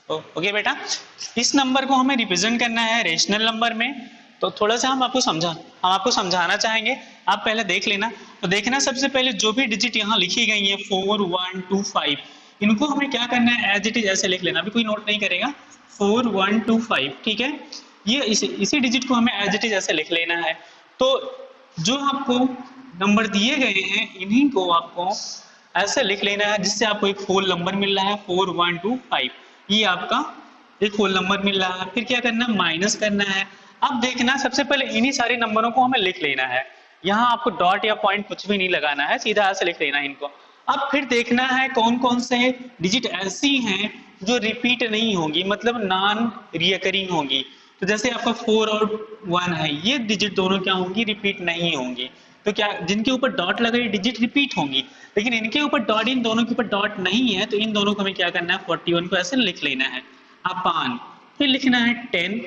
Okay बेटा, इस number को हमें रिप्रेजेंट करना है रेशनल नंबर में। तो थोड़ा सा हम आपको समझाना चाहेंगे। आप पहले देख लेना। तो देखना, सबसे पहले जो भी डिजिट यहाँ लिखी गई है 4 1 2 5, इनको हमें क्या करना है, एज इट इज ऐसे लिख लेना। अभी कोई नोट नहीं करेगा। 4 1 2 5, ठीक है। ये इसी डिजिट को हमें एज इट इज ऐसे लिख लेना है। तो जो आपको नंबर दिए गए हैं इन्हीं को आपको ऐसे लिख लेना है, जिससे आपको एक होल नंबर मिल रहा है 4 1 2 5। ये आपका एक होल नंबर मिल रहा है। फिर क्या करना, माइनस करना है। अब देखना, सबसे पहले इन्हीं सारे नंबरों को हमें लिख लेना है। यहाँ आपको डॉट या पॉइंट कुछ भी नहीं लगाना है, सीधा ऐसे लिख लेना है इनको। अब फिर देखना है कौन कौन से डिजिट ऐसी हैं जो रिपीट नहीं होंगी, मतलब नॉन रिकरिंग होंगी। तो जैसे आपका 4 और 1 है, ये डिजिट दोनों क्या होंगी, रिपीट नहीं होंगी। तो क्या जिनके ऊपर डॉट लगा ये डिजिट रिपीट होंगी, लेकिन इनके ऊपर डॉट, इन दोनों के ऊपर डॉट नहीं है, तो इन दोनों को हमें क्या करना है, 41 को ऐसे लिख लेना है अपान। फिर लिखना है 10।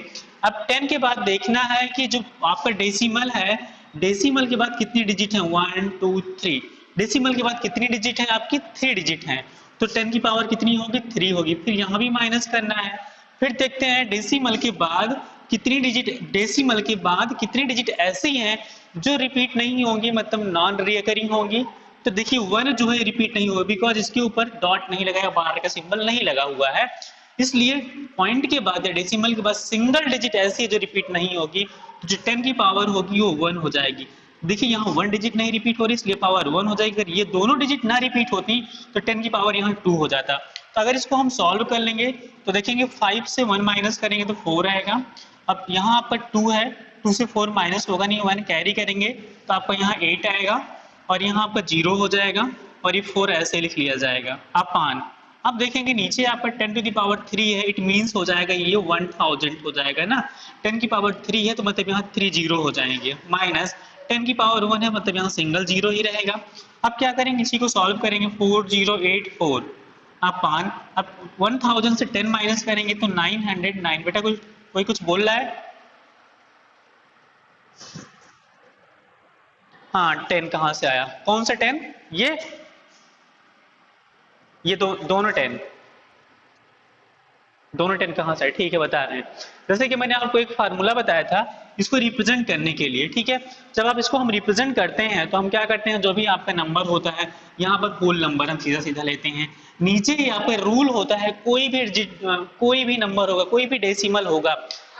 अब 10 के बाद देखना है कि जो आपका डेसिमल है, डेसिमल के बाद कितनी डिजिट है, 1 2 3। डेसिमल के बाद कितनी डिजिट है आपकी, 3 डिजिट है। तो 10 की पावर कितनी होगी, 3 होगी। फिर यहाँ भी माइनस करना है। फिर देखते हैं डेसिमल के बाद कितनी डिजिट ऐसी हैं जो रिपीट नहीं होंगी, मतलब नॉन रिकरिंग होंगी। तो देखिए 1 जो है रिपीट नहीं होगा, बिकॉज इसके ऊपर डॉट नहीं लगा, बाहर का सिंबल नहीं लगा हुआ है। इसलिए पॉइंट के बाद या डेसिमल के बाद सिंगल डिजिट ऐसी है जो रिपीट नहीं होगी, तो जो 10 की पावर होगी वो 1 हो जाएगी। देखिए यहाँ 1 डिजिट नहीं रिपीट हो रही, इसलिए पावर 1 हो जाएगी। अगर ये दोनों डिजिट ना रिपीट होती तो 10 की पावर यहाँ 2 हो जाता। तो अगर इसको हम सॉल्व कर लेंगे तो देखेंगे 5 से 1 माइनस करेंगे तो 4 आएगा। अब यहाँ आपका 2 है, 2 से 4 माइनस होगा नहीं, 1 कैरी करेंगे तो आपका यहाँ 8 आएगा, और यहाँ आपका 0 हो जाएगा, और ये 4 ऐसे लिख लिया जाएगा अपान। अब देखेंगे नीचे आपका 10 टू द पावर 3 है, इट मीन्स हो जाएगा ये 1000 हो जाएगा ना। 10 की पावर 3 है तो मतलब यहाँ 3 0 हो जाएंगे, माइनस 10 की पावर 1 है, मतलब यहाँ सिंगल 0 ही रहेगा। अब क्या करेंगे, इसी को सॉल्व करेंगे, 4084 अपान। अब 1000 से 10 माइनस करेंगे तो 909। बेटा कोई कुछ बोल रहा है? हाँ, 10 कहाँ से आया, कौन सा 10? ये दोनों 10 कहाँ से आए, ठीक है बता रहे हैं। जैसे कि मैंने आपको एक फार्मूला बताया था इसको रिप्रेजेंट करने के लिए, ठीक है। जब आप इसको हम रिप्रेजेंट करते हैं तो हम क्या करते हैं, जो भी आपका नंबर होता है यहाँ पर होल नंबर हम सीधा सीधा लेते हैं। नीचे यहाँ पर रूल होता है, कोई भी नंबर होगा, कोई भी डेसिमल होगा,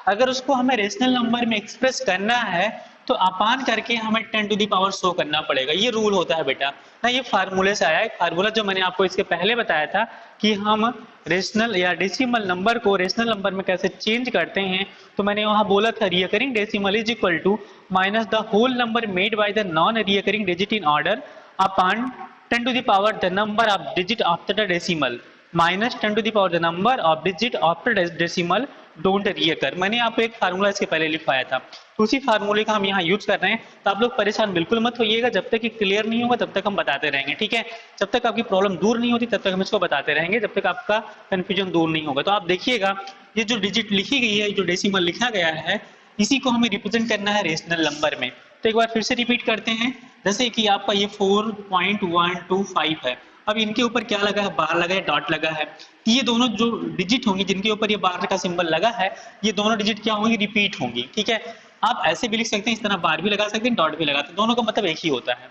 अगर उसको हमें रेशनल नंबर में एक्सप्रेस करना है तो अपान करके हमें 10 टू दी पावर शो करना पड़ेगा। ये रूल होता है बेटा ना, ये फार्मूले से आया है। फार्मूला जो मैंने आपको इसके पहले बताया था कि हम रेशनल या डेसिमल नंबर को रेशनल नंबर में कैसे चेंज करते हैं, तो मैंने वहां बोला था recurring decimal is equal to minus the whole number made by the non recurring digit in order upon 10 to the power the number of digit after the decimal minus 10 to the power the number of digit after decimal don't recur. मैंने आपको एक formula इसके पहले लिखवाया था, तो उसी फार्मूले का हम यहाँ यूज कर रहे हैं। तो आप लोग परेशान बिल्कुल मत होइएगा, जब तक ये क्लियर नहीं होगा तब तक हम बताते रहेंगे, ठीक है। जब तक आपकी प्रॉब्लम दूर नहीं होती तब तक हम इसको बताते रहेंगे, जब तक आपका कंफ्यूजन दूर नहीं होगा। तो आप देखिएगा, ये जो डिजिट लिखी गई है, जो डेसिमल लिखा गया है, इसी को हमें रिप्रेजेंट करना है रेशनल नंबर में। तो एक बार फिर से रिपीट करते हैं। जैसे कि आपका ये 4.125 है, अब इनके ऊपर क्या लगा है, बार लगा है, डॉट लगा है। ये दोनों जो डिजिट होंगी जिनके ऊपर ये बार का सिंबल लगा है, ये दोनों डिजिट क्या होंगी, रिपीट होंगी, ठीक है। आप ऐसे भी लिख सकते हैं, इस तरह बार भी लगा सकते हैं, डॉट भी लगा सकते हैं, दोनों का मतलब एक ही होता है।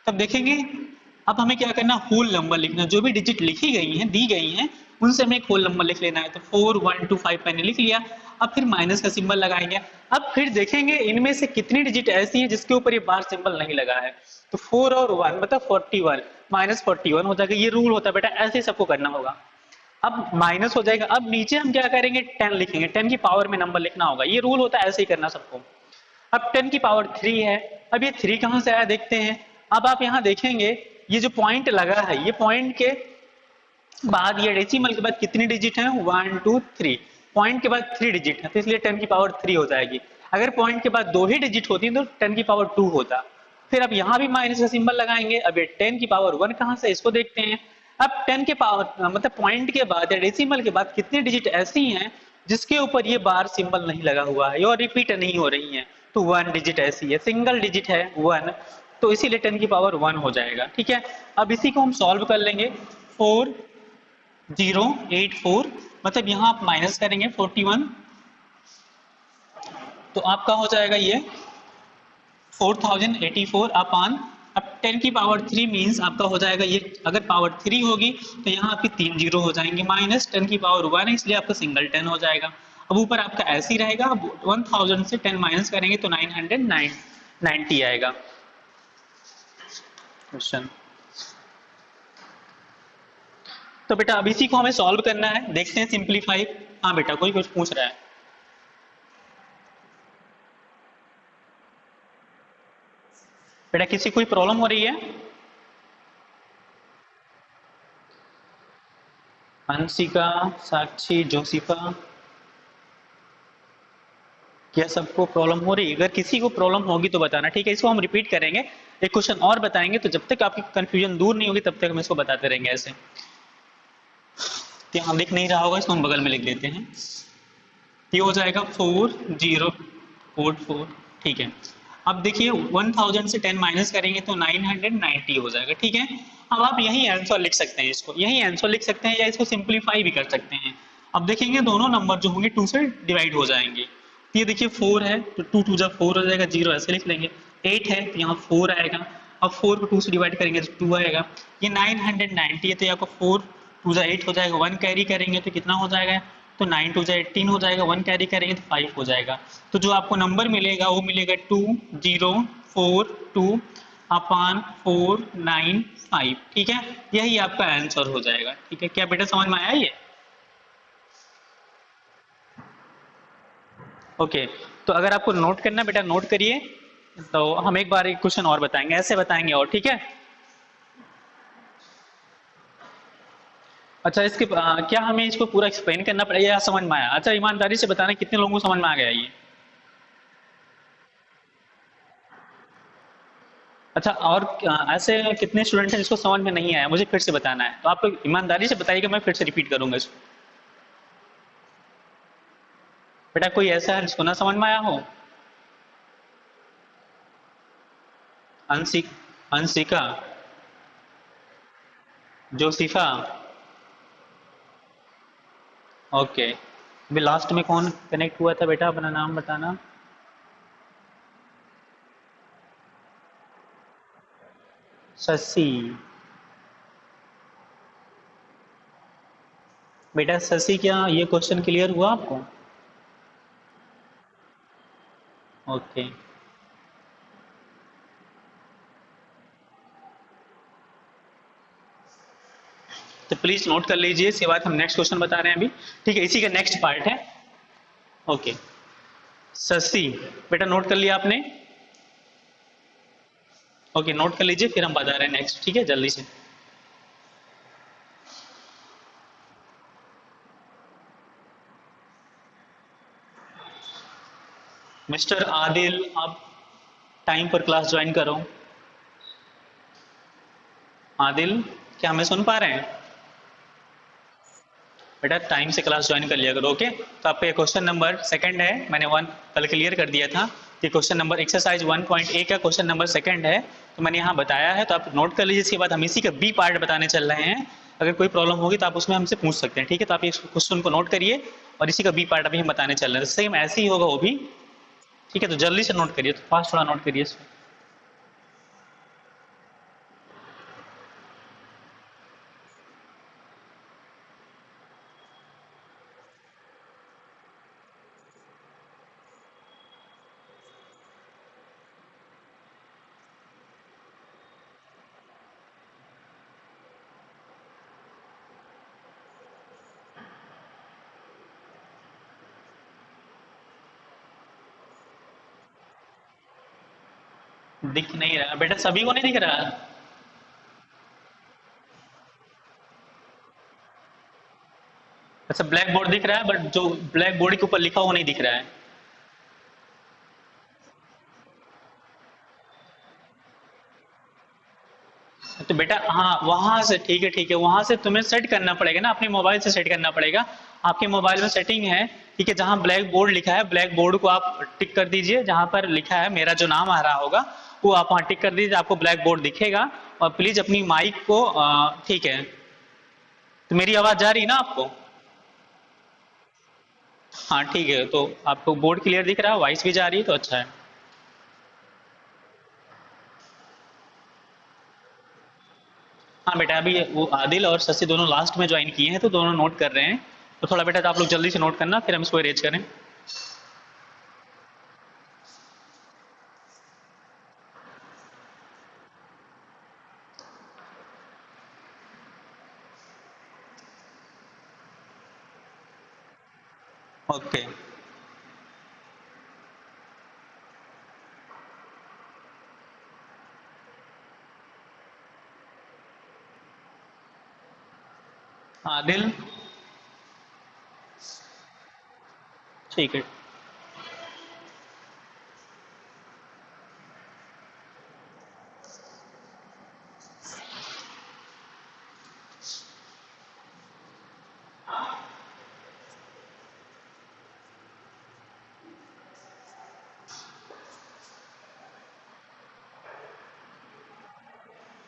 तब देखेंगे, अब हमें क्या करना, होल नंबर लिखना। जो भी डिजिट लिखी गई हैं, दी गई हैं, उनसे हमें एक होल नंबर लिख लेना है। तो 4 1 2 5 मैंने लिख लिया। अब फिर माइनस का सिंबल लगाएंगे। अब फिर देखेंगे इनमें से कितनी डिजिट ऐसी हैं जिसके ऊपर ये बार सिंबल नहीं लगा है। तो 4 और 1 मतलब 41, माइनस 41 हो जाएगा। ये रूल होता है बेटा, ऐसे ही सबको करना होगा। अब माइनस हो जाएगा। अब नीचे हम क्या करेंगे, 10 लिखेंगे, 10 की पावर में नंबर लिखना होगा। ये रूल होता है, ऐसे ही करना सबको। अब 10 की पावर 3 है। अब ये 3 कहां से आया देखते हैं। अब आप यहां देखेंगे, ये जो पॉइंट लगा है, ये पॉइंट के बाद ये डेसिमल के बाद कितनी डिजिट है, 1 2 3। पॉइंट के बाद 3 डिजिट है, तो इसलिए 10 की पावर 3 हो जाएगी। अगर पॉइंट के बाद 2 ही डिजिट होती तो 10 की पावर 2 होता। फिर अब यहाँ भी माइनस का सिंबल लगाएंगे। अब ये 10 की पावर 1 कहां से, इसको देखते हैं। अब 10 के पावर मतलब पॉइंट के बाद या डेसिमल के बाद कितनी डिजिट ऐसी हैं जिसके ऊपर ये बार सिंबल नहीं लगा हुआ है और रिपीट नहीं हो रही है। तो 1 डिजिट ऐसी है, सिंगल डिजिट है 1, तो इसीलिए 10 की पावर 1 हो जाएगा, ठीक है। अब इसी को हम सॉल्व कर लेंगे। 4084 मतलब यहाँ आप माइनस करेंगे 41, तो आपका हो जाएगा ये 4084 अपान, अब 10 की पावर 3 मीन्स आपका हो जाएगा ये, अगर पावर 3 होगी तो यहाँ आपकी 3 जीरो हो जाएंगे, माइनस 10 की पावर 1 है इसलिए आपका सिंगल 10 हो जाएगा। अब ऊपर आपका ऐसे ही रहेगा, अब 1000 से 10 माइनस करेंगे तो 990 आएगा क्वेश्चन। तो बेटा अब इसी को हमें सॉल्व करना है, देखते हैं सिंप्लीफाई। हाँ बेटा कोई कुछ पूछ रहा है? बेटा किसी कोई प्रॉब्लम हो रही है? हंसिका, साक्षी, जोशिफा, क्या सबको प्रॉब्लम हो रही है? अगर किसी को प्रॉब्लम होगी तो बताना, ठीक है। इसको हम रिपीट करेंगे, एक क्वेश्चन और बताएंगे, तो जब तक आपकी कंफ्यूजन दूर नहीं होगी तब तक हम इसको बताते रहेंगे ऐसे। तो यहाँ लिख नहीं रहा होगा, इसको हम बगल में लिख देते हैं। ये हो जाएगा 4044, ठीक है। अब देखिए 1000 से 10 माइनस करेंगे तो 990 हो जाएगा, ठीक है। अब आप यही आंसर लिख सकते हैं, इसको यही आंसर लिख सकते हैं या इसको सिंप्लीफाई भी कर सकते हैं। अब देखेंगे दोनों नंबर जो होंगे 2 से डिवाइड हो जाएंगे। तो ये देखिए 4 है तो 2 2 जा 4 हो जाएगा, 0 ऐसे लिख लेंगे। 8 है तो यहाँ 4 आएगा, अब 4 को 2 से डिवाइड करेंगे तो 2 आएगा। ये 990 है तो यहाँ को 4 2 जा 8 हो जाएगा, 1 कैरी करेंगे तो कितना हो जाएगा, तो 9 2 जा 18 हो जाएगा, 1 कैरी करेंगे तो 5 हो जाएगा। तो जो आपको नंबर मिलेगा वो मिलेगा 2042 अपान 495, ठीक है। यही आपका आंसर हो जाएगा, ठीक है। क्या बेटा समझ में आया ये? ओके, तो अगर आपको नोट करना बेटा नोट करिए। तो हम एक बार एक क्वेश्चन और बताएंगे, ऐसे बताएंगे और, ठीक है। अच्छा इसके क्या हमें इसको पूरा एक्सप्लेन करना पड़ेगा या समझ में आया? अच्छा ईमानदारी से बताना कितने लोगों को समझ में आ गया ये? अच्छा और ऐसे कितने स्टूडेंट हैं जिसको समझ में नहीं आया, मुझे फिर से बताना है। तो आप लोग ईमानदारी से बताइएगा, मैं फिर से रिपीट करूंगा इसको। बेटा कोई ऐसा है जिसको ना समझ में आया हो? अंशिक, अंशिका, जोशिफा, ओके। अभी लास्ट में कौन कनेक्ट हुआ था बेटा, अपना नाम बताना। शशि, बेटा शशि क्या ये क्वेश्चन क्लियर हुआ आपको? ओके, तो प्लीज नोट कर लीजिए, इसके बाद हम नेक्स्ट क्वेश्चन बता रहे हैं अभी, ठीक है। इसी का नेक्स्ट पार्ट है, ओके। शशि, बेटा नोट कर लिया आपने? ओके नोट कर लीजिए, फिर हम बता रहे हैं नेक्स्ट, ठीक है, जल्दी से। मिस्टर आदिल, आप टाइम पर क्लास ज्वाइन करो। आदिल, क्या हमें सुन पा रहे हैं? बेटा टाइम से क्लास ज्वाइन कर लिया करो, ओके। तो आपका क्वेश्चन नंबर सेकंड है, मैंने 1 कल क्लियर कर दिया था। ये क्वेश्चन नंबर एक्सरसाइज 1.a का क्वेश्चन नंबर सेकंड है, तो मैंने यहाँ बताया है, तो आप नोट कर लीजिए। इसके बाद हम इसी का बी पार्ट बताने चल रहे हैं। अगर कोई प्रॉब्लम होगी तो आप उसमें हमसे पूछ सकते हैं, ठीक है। तो आप इस क्वेश्चन को नोट करिए और इसी का बी पार्ट अभी हम बताने चल रहे हैं, सेम ऐसे ही होगा वो भी, ठीक है। तो जल्दी से नोट करिए, तो फास्ट थोड़ा नोट करिए इसको। दिख नहीं रहा बेटा, सभी को नहीं दिख रहा? अच्छा ब्लैक बोर्ड दिख रहा है, बट जो ब्लैक बोर्ड के ऊपर लिखा हुआ नहीं दिख रहा है। तो बेटा हाँ वहां से, ठीक है ठीक है, वहां से तुम्हें सेट करना पड़ेगा ना, अपने मोबाइल से सेट करना पड़ेगा। आपके मोबाइल में सेटिंग है, ठीक है, जहां ब्लैक बोर्ड लिखा है, ब्लैक बोर्ड को आप टिक कर दीजिए, जहां पर लिखा है मेरा जो नाम आ रहा होगा वो आप वहां टिक कर दीजिए, आपको ब्लैक बोर्ड दिखेगा। और प्लीज अपनी माइक को ठीक है, तो मेरी आवाज जा रही है ना आपको? हाँ ठीक है, तो आपको बोर्ड क्लियर दिख रहा है, वॉइस भी जा रही है तो अच्छा है। हाँ बेटा, अभी वो आदिल और शशि दोनों लास्ट में ज्वाइन किए हैं तो दोनों नोट कर रहे हैं। तो थोड़ा बेटा तो आप लोग जल्दी से नोट करना, फिर हम इसको अरेंज करें। ओके। आदिल। ठीक है।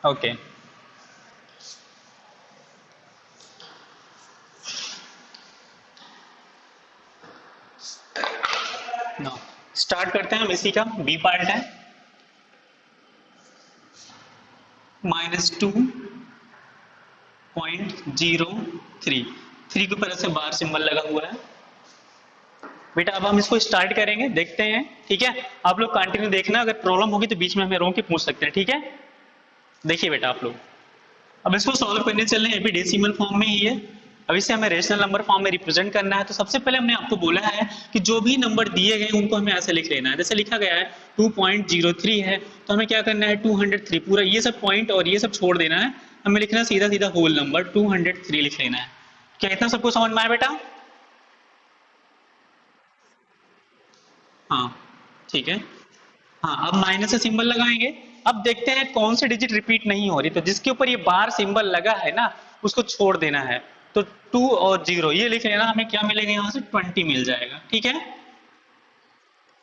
ओके। नो, स्टार्ट करते हैं हम, इसी का बी पार्ट है। -2.03, थ्री के ऊपर ऐसे बार सिंबल लगा हुआ है। बेटा अब हम इसको स्टार्ट करेंगे, देखते हैं, ठीक है। आप लोग कंटिन्यू देखना, अगर प्रॉब्लम होगी तो बीच में हमें रोक के पूछ सकते हैं, ठीक है। देखिए बेटा आप लोग, अब इसको सॉल्व करने चल रहे हैं, अभी डेसिमल फॉर्म में ही है। अब इसे हमें रेशनल नंबर फॉर्म में रिप्रेजेंट करना है। तो सबसे पहले हमने आपको बोला है कि जो भी नंबर दिए गए उनको हमें ऐसे लिख लेना है। जैसे लिखा गया है 2.03 है, तो हमें क्या करना है 203, पूरा ये सब पॉइंट और ये सब छोड़ देना है। हमें लिखना है सीधा सीधा होल नंबर 203 लिख लेना है। क्या इतना सबको समझ में आया बेटा? हाँ ठीक है। हाँ, अब माइनस से सिंबल लगाएंगे। अब देखते हैं कौन सी डिजिट रिपीट नहीं हो रही, तो जिसके ऊपर ये बार सिंबल लगा है ना, उसको छोड़ देना है। तो 2 और 0 ये लिख लेना, हमें क्या मिलेगा यहाँ से 20 मिल जाएगा, ठीक है।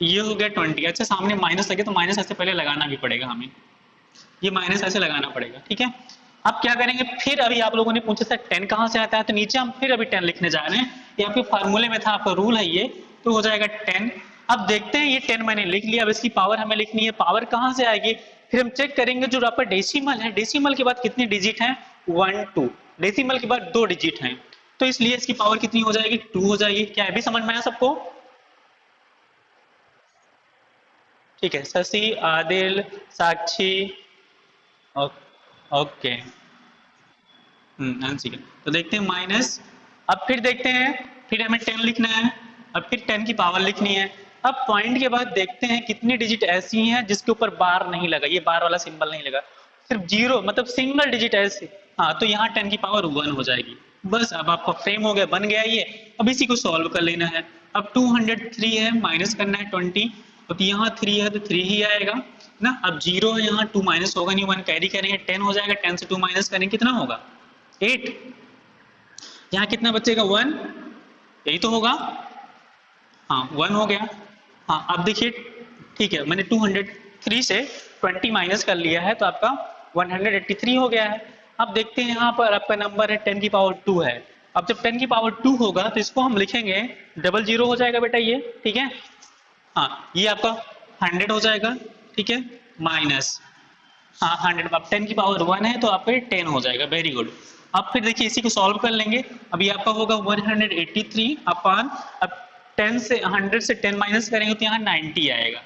ये हो गया 20। अच्छा, सामने माइनस लगे तो माइनस ऐसे पहले लगाना भी पड़ेगा हमें, ये माइनस ऐसे लगाना पड़ेगा, ठीक है। अब क्या करेंगे, फिर अभी आप लोगों ने पूछा था 10 कहाँ से आता है, तो नीचे हम फिर अभी 10 लिखने जा रहे हैं। ये आपके फार्मूले में था, आपका रूल है ये, तो हो जाएगा 10। अब देखते हैं, ये 10 मैंने लिख लिया, अब इसकी पावर हमें लिखनी है। पावर कहाँ से आएगी, फिर हम चेक करेंगे जो आपका डेसिमल है, डेसिमल के बाद कितनी डिजिट है, 1 2, डेसिमल के बाद 2 डिजिट हैं, तो इसलिए इसकी पावर कितनी हो जाएगी, 2 हो जाएगी। क्या अभी समझ में आया सबको? ठीक है, शशि, आदिल, साक्षी, ओके। आंसर। तो देखते हैं माइनस। अब फिर देखते हैं, फिर हमें 10 लिखना है। अब फिर 10 की पावर लिखनी है। अब पॉइंट के बाद देखते हैं कितनी डिजिट ऐसी हैं जिसके ऊपर बार नहीं लगा, ये बार वाला सिंबल नहीं लगा, सिर्फ जीरो, मतलब सिंगल डिजिट ऐसी। हाँ, तो यहाँ 10 की पावर 1 हो जाएगी। बस अब आपका फ्रेम हो गया, बन गया ये। अब इसी को सॉल्व कर लेना है। अब 203 है, माइनस करना है 20। अब यहाँ 3 है तो 3 ही आएगा ना। अब 0 है, यहाँ 2 माइनस होगा नहीं, 1 कैरी करेंगे, 10 हो जाएगा, 10 से 2 माइनस करेंगे कितना होगा, 8। यहाँ कितना बचेगा, 1, यही तो होगा। हाँ 1 हो गया। हाँ अब देखिए, ठीक है, मैंने 203 से 20 माइनस कर लिया है, तो आपका 183 हो गया है। अब देखते हैं, यहाँ पर आपका नंबर है 10 की पावर 2 है। अब जब 10 की पावर 2 होगा तो इसको हम लिखेंगे, डबल जीरो हो जाएगा बेटा ये, ठीक है। हाँ, ये आपका 100 हो जाएगा, ठीक है, माइनस, हाँ 100। अब 10 की पावर 1 है तो आपका ये 10 हो जाएगा, वेरी गुड। अब फिर देखिए इसी को सॉल्व कर लेंगे। अभी आपका होगा 183 अपान, अब 10 से 100 से 10 माइनस करेंगे तो यहाँ 90 आएगा।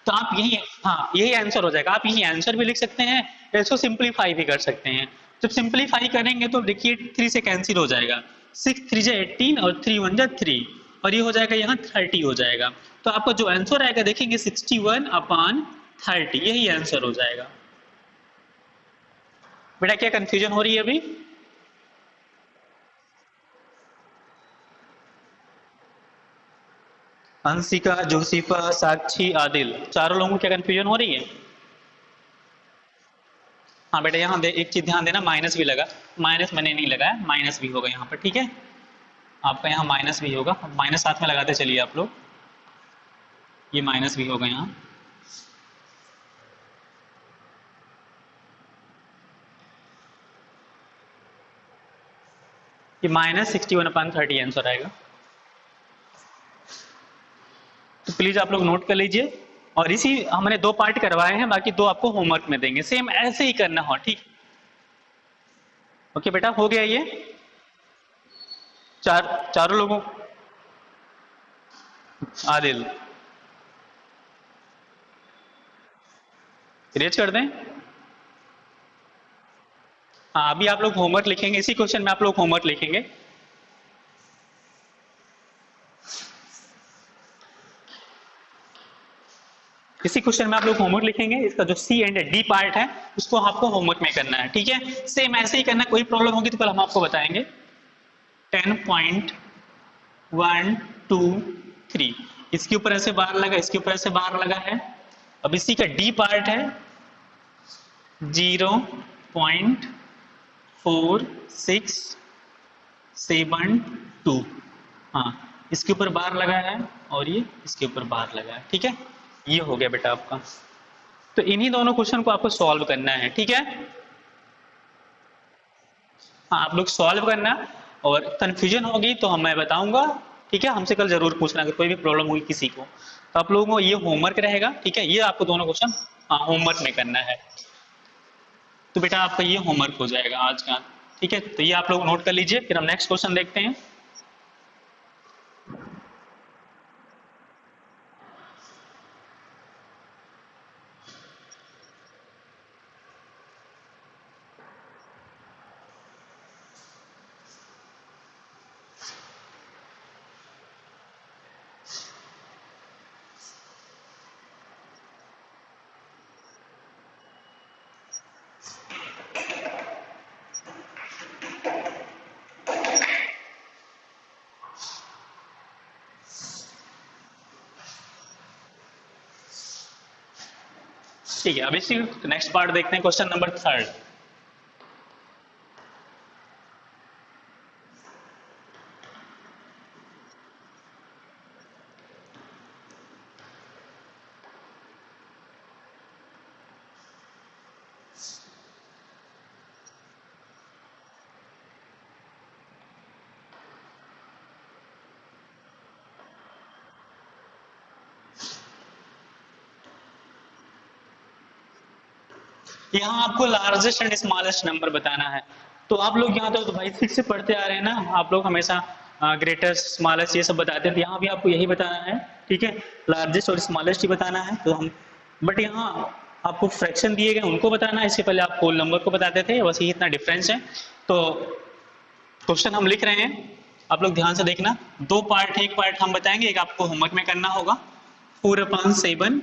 तो आप यही, हाँ यही आंसर हो जाएगा। आप यही आंसर भी लिख सकते हैं, या इसको सिंप्लीफाई भी कर सकते हैं। जब सिंप्लीफाई करेंगे तो देखिए 3 से कैंसिल हो जाएगा, 6 3 जा 18 और 3 1 जा 3, और ये हो जाएगा यहाँ 30 हो जाएगा। तो आपका जो आंसर आएगा देखेंगे 61 अपान 30, यही आंसर हो जाएगा। बेटा क्या कंफ्यूजन हो रही है अभी? अंशिका, जोशीफा, साक्षी, आदिल, चारों लोगों को क्या कंफ्यूजन हो रही है? हाँ बेटा, यहाँ एक चीज ध्यान देना, माइनस भी लगा। माइनस मैंने नहीं लगाया, माइनस भी होगा यहाँ पर, ठीक है। आपका यहाँ माइनस भी होगा, माइनस साथ में लगाते चलिए आप लोग, ये माइनस भी होगा यहाँ। ये -61/30 आंसर आएगा। प्लीज आप लोग नोट कर लीजिए। और इसी हमने 2 पार्ट करवाए हैं, बाकी 2 आपको होमवर्क में देंगे, सेम ऐसे ही करना हो, ठीक। ओके बेटा, हो गया ये चारों लोगों। आदिल, इरेज कर दें। हाँ, अभी आप लोग होमवर्क लिखेंगे, इसी क्वेश्चन में आप लोग होमवर्क लिखेंगे। इसी क्वेश्चन में आप लोग होमवर्क लिखेंगे, इसका जो सी एंड डी पार्ट है उसको आपको होमवर्क में करना है, ठीक है। सेम ऐसे ही करना है, कोई प्रॉब्लम होगी तो कल हम आपको बताएंगे। 10.123, इसके ऊपर ऐसे बार लगा, इसके ऊपर ऐसे बार लगा है। अब इसी का डी पार्ट है 0.4672। हाँ, इसके ऊपर बार लगा है और ये इसके ऊपर बार लगा है, ठीक है। ये हो गया बेटा आपका। तो इन्हीं दोनों क्वेश्चन को आपको सॉल्व करना है, ठीक है। हाँ, आप लोग सॉल्व करना, और कंफ्यूजन होगी तो हम मैं बताऊंगा, ठीक है। हमसे कल जरूर पूछना अगर कोई भी प्रॉब्लम हुई किसी को। तो आप लोगों को ये होमवर्क रहेगा, ठीक है। ये आपको दोनों क्वेश्चन हाँ होमवर्क में करना है। तो बेटा आपका ये होमवर्क हो जाएगा आज का, ठीक है। तो ये आप लोग नोट कर लीजिए, फिर हम नेक्स्ट क्वेश्चन देखते हैं। ठीक है, अब इसी नेक्स्ट पार्ट देखते हैं, क्वेश्चन नंबर 3। यहाँ आपको लार्जेस्ट एंड स्मॉलेस्ट नंबर बताना है। तो आप लोग यहाँ तो भाई 6 से पढ़ते आ रहे हैं ना, आप लोग हमेशा ग्रेटेस्ट स्मॉलेस्ट ये सब बताते हैं, तो यहाँ भी आपको यही बताना है, ठीक है। लार्जेस्ट और स्मॉलेस्ट ही बताना है। तो हम बट यहाँ आपको फ्रैक्शन दिए गए उनको बताना है, इससे पहले आप होल नंबर को बताते थे, बस ये इतना डिफरेंस है। तो क्वेश्चन हम लिख रहे हैं, आप लोग ध्यान से देखना। 2 पार्ट है, एक पार्ट हम बताएंगे, एक आपको होमवर्क में करना होगा। 4/7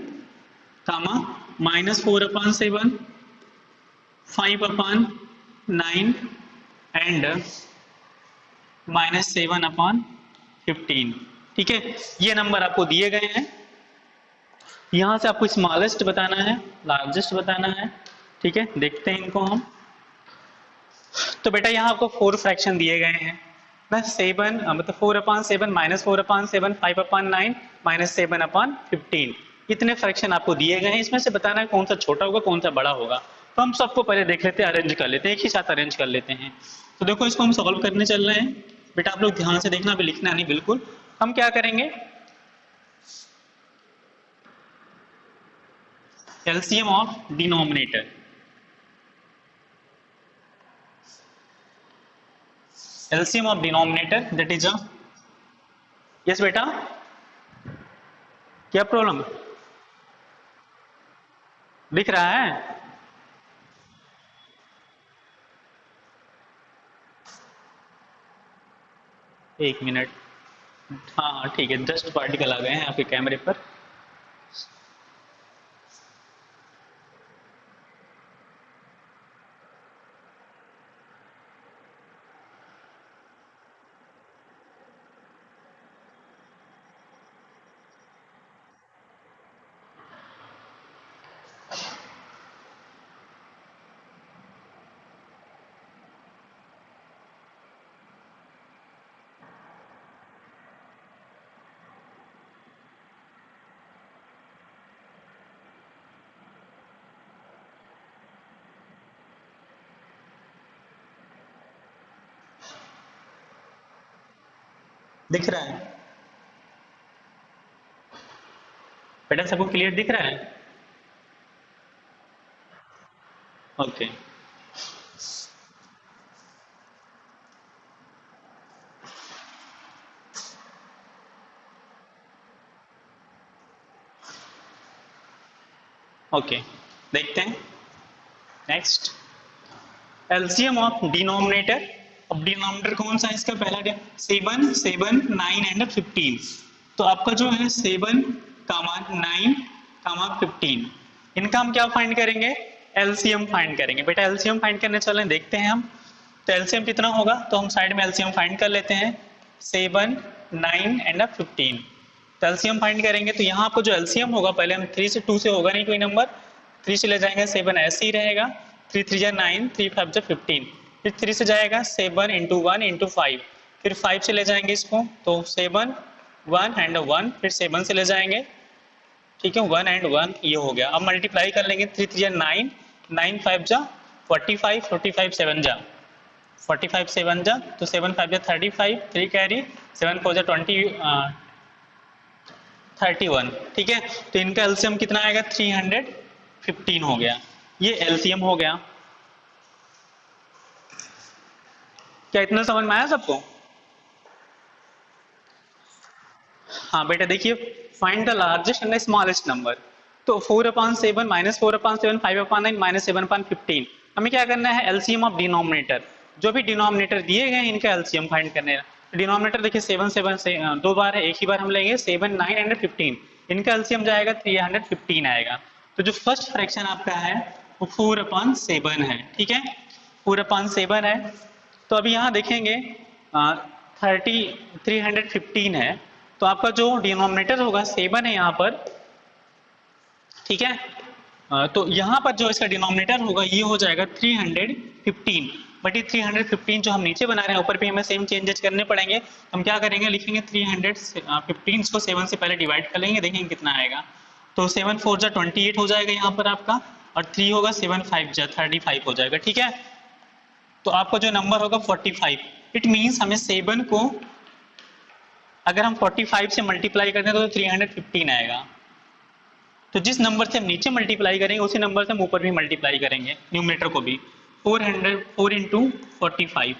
कामा -4/7, 5/9 एंड -7/15, ठीक है। ये नंबर आपको दिए गए हैं। यहां से आपको स्मॉलेस्ट बताना है, लार्जेस्ट बताना है, ठीक है। देखते हैं इनको हम। तो बेटा यहाँ आपको 4 फ्रैक्शन दिए गए हैं, प्लस 7 मतलब 4/7 -4/7 5/9 -7/15, इतने फ्रैक्शन आपको दिए गए हैं। इसमें से बताना है कौन सा छोटा होगा कौन सा बड़ा होगा। तो हम सबको पहले देख लेते हैं, अरेंज कर लेते हैं, एक ही साथ अरेंज कर लेते हैं। तो देखो इसको हम सॉल्व करने चल रहे हैं। बेटा आप लोग ध्यान से देखना, अभी लिखना नहीं बिल्कुल। हम क्या करेंगे, LCM of denominator, LCM of denominator that is a, yes बेटा क्या प्रॉब्लम दिख रहा है? एक मिनट, हाँ हाँ ठीक है, डस्ट पार्टिकल आ गए हैं आपके कैमरे पर। दिख रहा है? बेटा सबको क्लियर दिख रहा है? ओके। ओके, देखते हैं नेक्स्ट। LCM of denominator. अब डिनोमिनेटर कौन सा है इसका? पहला 7 7 9 एंड 15। तो आपका जो है 7 कामा 9 कामा 15, इनका हम क्या फाइंड करेंगे? एलसीएम फाइंड करेंगे। बेटा एलसीएम फाइंड करने चलें, देखते हैं हम। तो एलसीएम कितना होगा? तो हम साइड में एलसीएम फाइंड कर लेते हैं। 7 9 एंड 15। तो एलसीएम फाइंड करेंगे तो यहाँ पर जो एलसीएम होगा, पहले हम 3 से 2 से होगा नहीं कोई नंबर, 3 से ले जाएंगे 7 ऐसे ही रहेगा, 3 3 जा 9, 3 5 जा 15, फिर 3 से जाएगा 7 इंटू 1 इंटू 5, फिर 5 से ले जाएंगे इसको तो 7 1 एंड 1, फिर 7 से ले जाएंगे, ठीक है 1 एंड 1, ये हो गया। अब मल्टीप्लाई कर लेंगे, 3 3 जा 9, 9 5 जा 45, 45 7 जा 45 7 जा, तो 7 5 जा 35, 3 कैरी, 7 4 जा 31, ठीक है। तो इनका एलसीएम कितना आएगा? 315 हो गया। ये एलसीएम हो गया। क्या इतना समझ में आया सबको? हाँ बेटा देखिए, find the largest and smallest number. तो 4/7 -4/7 5/9 -7/15। हमें क्या करना है? LCM of denominator. जो भी डिनोमिनेटर दिए गए इनका एलसीएम फाइंड करना है। डिनोमिनेटर देखिए 7 7 से 2 बार है, एक ही बार हम लेंगे 7 9 एंड 15। इनका एलसीएम जाएगा 315 आएगा। तो जो फर्स्ट फ्रैक्शन आपका है वो 4/7 है, ठीक है 4/7 है। तो अभी यहाँ देखेंगे 315 है, तो आपका जो डिनोमिनेटर होगा 7 है यहाँ पर, ठीक है। तो यहाँ पर जो इसका डिनोमिनेटर होगा ये हो जाएगा 315, बट ये 315 जो हम नीचे बना रहे हैं ऊपर भी हमें सेम चेंजेस करने पड़ेंगे। हम क्या करेंगे? लिखेंगे 315 को 7 से पहले डिवाइड कर लेंगे, देखेंगे कितना आएगा। तो 7 4 जा 28 हो जाएगा यहाँ पर आपका, और 3 होगा 7 5 जा 35 हो जाएगा, ठीक है। तो आपका जो नंबर होगा 45। इट मीन्स हमें 7 को अगर हम 45 से मल्टीप्लाई करते हैं तो 315 आएगा। तो जिस नंबर से हम नीचे मल्टीप्लाई करेंगे उसी नंबर से हम ऊपर भी मल्टीप्लाई करेंगे, न्यूमरेटर को भी। 4 इंटू 45।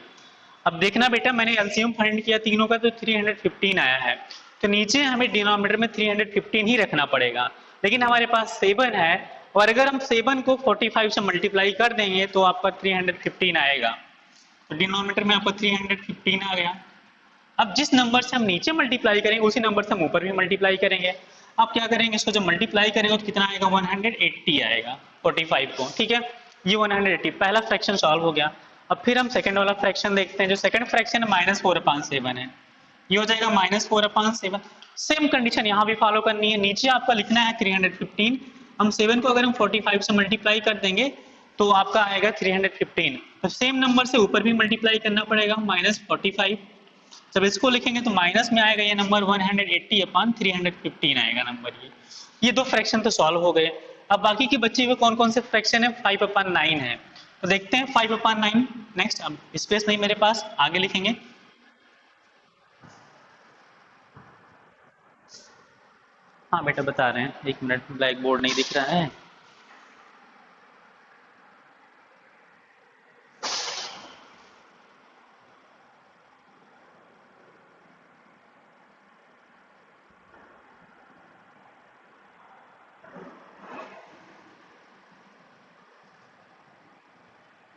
अब देखना बेटा, मैंने एलसीएम फाइंड किया तीनों का तो 315 आया है, तो नीचे हमें डिनोमिनेटर में 315 ही रखना पड़ेगा। लेकिन हमारे पास 7 है, और अगर हम 7 को 45 से मल्टीप्लाई कर देंगे तो आपका 315 आएगा। तो डिनोमिनेटर में आपका 315 आ गया। अब जिस नंबर से हम नीचे मल्टीप्लाई करेंगे उसी नंबर से हम ऊपर भी मल्टीप्लाई करेंगे। अब क्या करेंगे? इसको जब मल्टीप्लाई करेंगे तो कितना आएगा? 180 आएगा 45 को, ठीक है। ये 180 पहला फ्रैक्शन सॉल्व हो गया। अब फिर हम सेकंड वाला फ्रैक्शन देखते हैं। जो सेकंड फ्रैक्शन है -4/7 है, ये हो जाएगा -4/7। सेम कंडीशन यहाँ भी फॉलो करनी है। नीचे आपका लिखना है 315, हम 7 को अगर हम 45 से मल्टीप्लाई कर देंगे तो आपका आएगा 315। तो सेम नंबर से ऊपर भी मल्टीप्लाई करना पड़ेगा, -45। जब इसको लिखेंगे तो माइनस में आएगा ये नंबर 180/315 आएगा नंबर। ये दो फ्रैक्शन तो सॉल्व हो गए। अब बाकी के बच्चे हुए कौन कौन से फ्रैक्शन है? 5/9 है, तो देखते हैं 5/9। नेक्स्ट, अब स्पेस नहीं मेरे पास, आगे लिखेंगे। हाँ बेटा बता रहे हैं, 1 मिनट, ब्लैक बोर्ड नहीं दिख रहा है।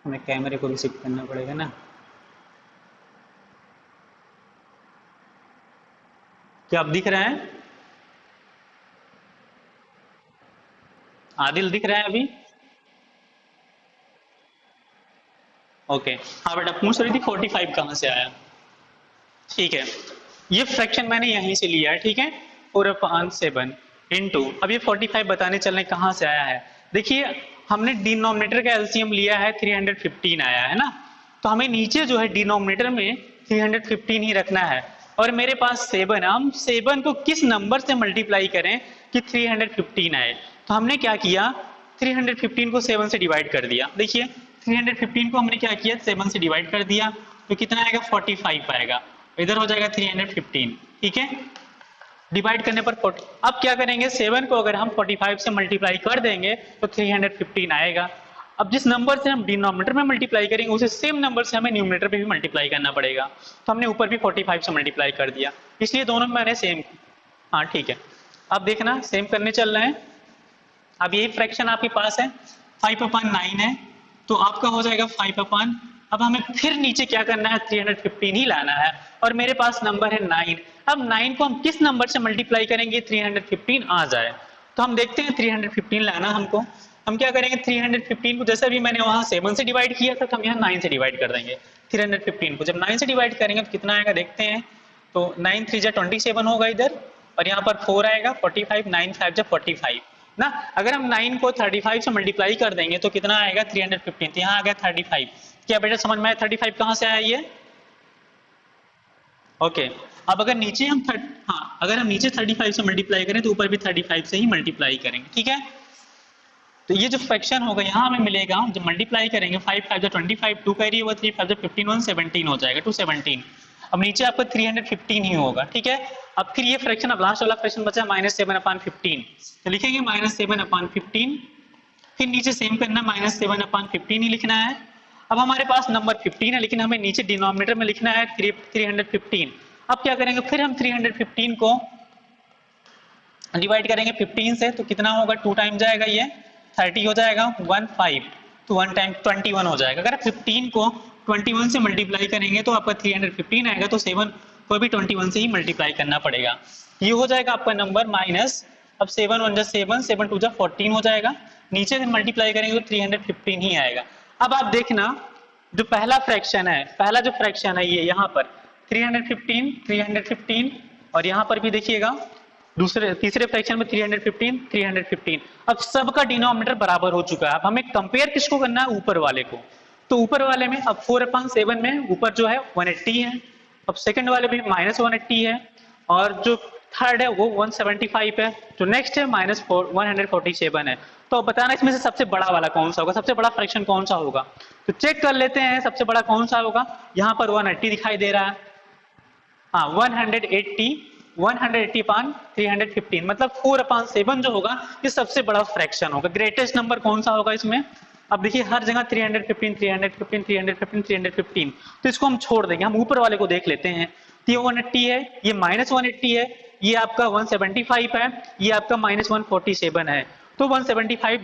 हमें कैमरे को भी शिफ्ट करना पड़ेगा ना। क्या अब दिख रहा है? आदिल दिख रहा है अभी? ओके। हाँ बेटा पूछ रही थी 45 कहाँ से आया। ठीक है, ये फ्रैक्शन मैंने यहीं से लिया है, ठीक है 4/7 इंटू, अब ये 45 बताने चलने कहाँ से आया है। देखिए हमने डिनोमिनेटर का एलसीएम लिया है, 315 आया है ना, तो हमें नीचे जो है डिनोमिनेटर में 315 ही रखना है। और मेरे पास 7, हम 7 को किस नंबर से मल्टीप्लाई करें कि 315 आए। तो हमने क्या किया, 315 को 7 से डिवाइड कर दिया। देखिए 315 को हमने क्या किया, 7 से डिवाइड कर दिया, तो कितना आएगा 45 आएगा, इधर हो जाएगा 315, ठीक है। डिवाइड करने पर 40। अब क्या करेंगे, 7 को अगर हम 45 से मल्टीप्लाई कर देंगे तो 315 आएगा। अब जिस नंबर से हम डिनोमिनेटर में मल्टीप्लाई करेंगे उसे सेम नंबर से हमें न्यूमरेटर पे भी मल्टीप्लाई करना पड़ेगा। तो हमने ऊपर भी 45 से मल्टीप्लाई कर दिया, इसलिए दोनों में मैंने सेम। हाँ ठीक है, अब देखना सेम करने चल रहे हैं। अब यही फ्रैक्शन आपके पास है, 5/9 है, तो आपका हो जाएगा 5/। अब हमें फिर नीचे क्या करना है, 315 ही लाना है, और मेरे पास नंबर है 9। अब 9 को हम किस नंबर से मल्टीप्लाई करेंगे 315 आ जाए, तो हम देखते हैं 315 लाना हमको। हम क्या करेंगे, 315 को जैसे भी मैंने वहां 7 से डिवाइड किया था, तो हम यहाँ 9 से डिवाइड कर देंगे। 315 को जब 9 से डिवाइड करेंगे तो कितना आएगा देखते हैं, तो 9 3 जा 27 होगा इधर, और यहाँ पर 4 आएगा 45, 9 5 जा 45 ना। अगर हम 9 को 35 से मल्टीप्लाई कर देंगे तो कितना आएगा 315, तो यहाँ आ गया 35। क्या बेटा समझ में आया 35 कहाँ से आया ये? ओके। अब अगर नीचे हम अगर हम नीचे 35 से मल्टीप्लाई करें तो ऊपर भी 35 से ही मल्टीप्लाई करेंगे, ठीक है। तो ये जो फ्रैक्शन होगा यहाँ हमें मिलेगा, जब मल्टीप्लाई करेंगे 5 5 25, 2 कैरी हुआ 3 5 15 117 हो जाएगा, 217। अब नीचे आपका 315 ही होगा, ठीक है। अब फिर ये फ्रैक्शन, अब लास्ट वाला फ्रैक्शन बचा -7/15, तो लिखेंगे -7/15। फिर नीचे सेम करना, -7/15 ही लिखना है। अब हमारे पास नंबर 15 है, लेकिन हमें नीचे डिनोमिनेटर में लिखना है 315। अब क्या करेंगे, फिर हम 315 को डिवाइड करेंगे 15 से, तो कितना होगा, 2 टाइम जाएगा, ये 30 हो जाएगा, 15, तो 1 टाइम 21 हो जाएगा। अगर 15 को 21 से मल्टीप्लाई करेंगे तो आपका 315 आएगा, तो 7 को भी 21 से ही मल्टीप्लाई करना पड़ेगा। ये हो जाएगा आपका नंबर माइनस, अब 7 1 जा 7, 7 2 जा 14 हो जाएगा। नीचे से मल्टीप्लाई करेंगे तो 315 ही आएगा। अब आप देखना, जो पहला फ्रैक्शन है, पहला जो फ्रैक्शन है ये यहाँ पर 315 315, और यहाँ पर भी देखिएगा तीसरे फ्रैक्शन में 315 315। अब सबका डिनोमिनेटर बराबर हो चुका है। अब हमें कंपेयर किसको करना है, ऊपर वाले को। तो ऊपर वाले में अब 4/7 में ऊपर जो है 180 है, अब सेकंड वाले में -180 है, और जो थर्ड है वो 175 है, जो नेक्स्ट है -147 है। तो बताना इसमें से सबसे बड़ा वाला कौन सा होगा, सबसे बड़ा फ्रैक्शन कौन सा होगा। तो चेक कर लेते हैं सबसे बड़ा कौन सा होगा। यहाँ पर 180 दिखाई दे रहा है, हाँ 180/315, मतलब 4/7 जो होगा ये सबसे बड़ा फ्रैक्शन होगा। ग्रेटेस्ट नंबर कौन सा होगा इसमें। अब देखिए हर जगह 315 315 315 315, तो इसको हम छोड़ देंगे, हम ऊपर वाले को देख लेते हैं। तो ये 180 है, ये -180 है, ये आपका 175 है, ये आपका -147 है। तो 175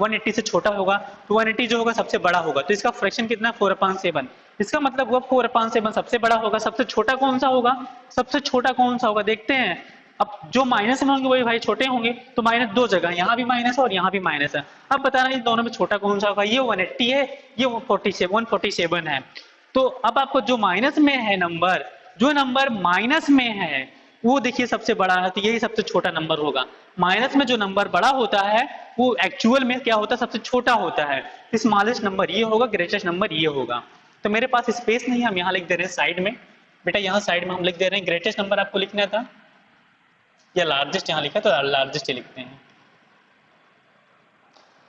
180 से छोटा होगा, तो 180 जो होगा सबसे बड़ा होगा। तो इसका फ्रैक्शन कितना, 4/7। इसका मतलब हुआ 4/7 सबसे बड़ा होगा। सबसे छोटा कौन सा होगा, सबसे छोटा कौन सा होगा देखते हैं। अब जो माइनस में होंगे वही भाई छोटे होंगे, तो माइनस दो जगह, यहाँ भी माइनस है और यहाँ भी माइनस है। अब बताना इन दोनों में छोटा कौन सा होगा, ये 180 है, ये 147 है। तो अब आपको जो माइनस में है नंबर, जो नंबर माइनस में है वो देखिए सबसे बड़ा है, तो यही सबसे छोटा नंबर होगा। माइनस में जो नंबर बड़ा होता है वो एक्चुअल में क्या होता है, सबसे छोटा होता है। स्मॉलेस्ट नंबर ये होगा, ग्रेटेस्ट नंबर ये होगा। तो मेरे पास स्पेस नहीं है, हम यहाँ लिख दे रहे हैं साइड में। बेटा यहाँ साइड में हम लिख दे रहे हैं, ग्रेटेस्ट नंबर आपको लिखना था या लार्जेस्ट, यहाँ लिखा तो लार्जेस्ट ही लिखते हैं।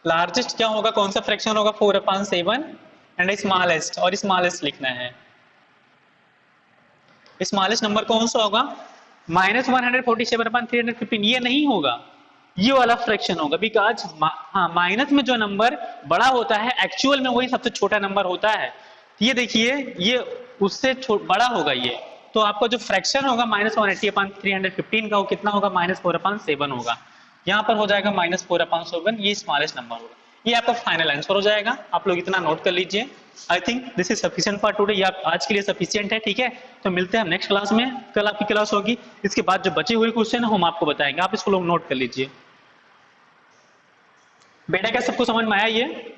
लार्जेस्ट क्या होगा, कौन सा फ्रैक्शन होगा, 4/7 एंड स्मॉलेस्ट, और स्मॉलेस्ट लिखना है। स्मॉलेस्ट नंबर कौन सा होगा, -147/315, ये नहीं होगा, ये वाला फ्रैक्शन होगा। बिकॉज हाँ माइनस में जो नंबर बड़ा होता है एक्चुअल में वही सबसे छोटा नंबर होता है। ये देखिए ये उससे बड़ा होगा ये, तो आपका जो फ्रैक्शन होगा -180/315 का वो कितना होगा, -4/7 होगा। यहाँ पर हो जाएगा -4/7, ये स्मॉलेस्ट नंबर होगा। ये आपका फाइनल आंसर हो जाएगा। आप लोग इतना नोट कर लीजिए। I think this is sufficient for today, ये आज के लिए सफिशिएंट है, ठीक है। तो मिलते हैं हम नेक्स्ट क्लास में, कल आपकी क्लास होगी, इसके बाद जो बचे हुए क्वेश्चन हम आपको बताएंगे, आप इसको लोग नोट कर लीजिए। बेटा क्या सबको समझ में आया ये?